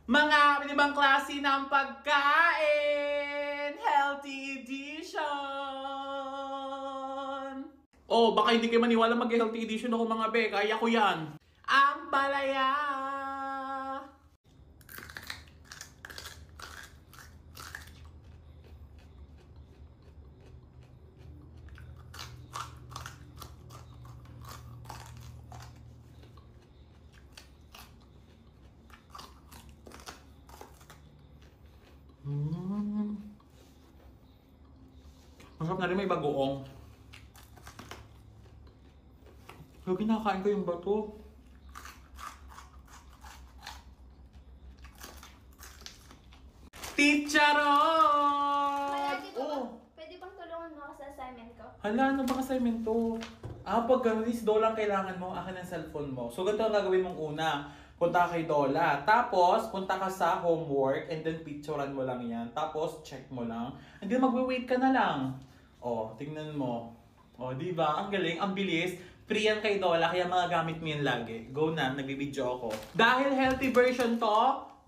Mga ibang klase ng pagkain! Healthy edition! Oh, baka hindi kayo maniwala mag-healthy edition ako mga be. Kaya ko yan. Ang palaya! Masarap na rin may bagoong. So, kinakain ko yung bato. Teacharon! Oh. Pwede bang tulungan mo ako sa assignment ko? Hala, ano ba assignment to? Pag ganun is Dola ang kailangan mo, akin ang cellphone mo. So, ganito ang gagawin mong una. Punta ka kay Dola. Tapos, punta ka sa homework and then picturean mo lang yan. Tapos, check mo lang. And then, magwe-wait ka na lang. Oh, tingnan mo. Oh, di ba? Ang galing, ang bilis. Free yan kay Dola, kaya magagamit mo yan lagi. Go na, nagbibideo ako. Dahil healthy version to,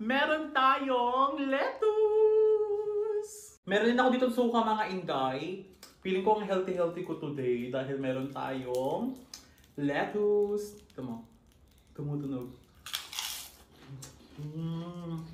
meron tayong lettuce! Meron din ako dito suka mga inday. Feeling ko ang healthy ko today dahil meron tayong lettuce. Ito mo. Tumutunog. Mm.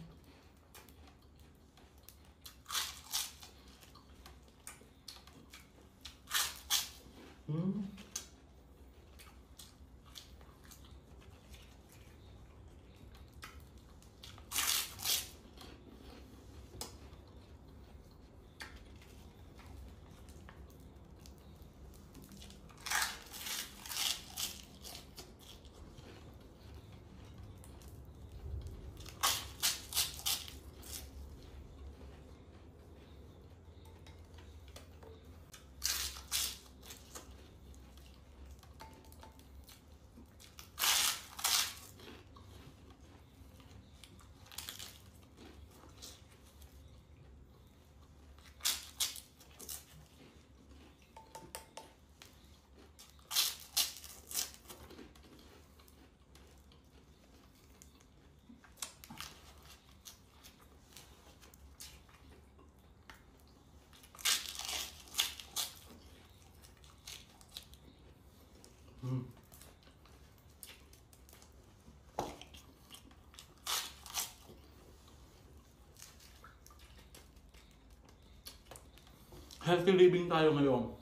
Healthy living tayo ngayon.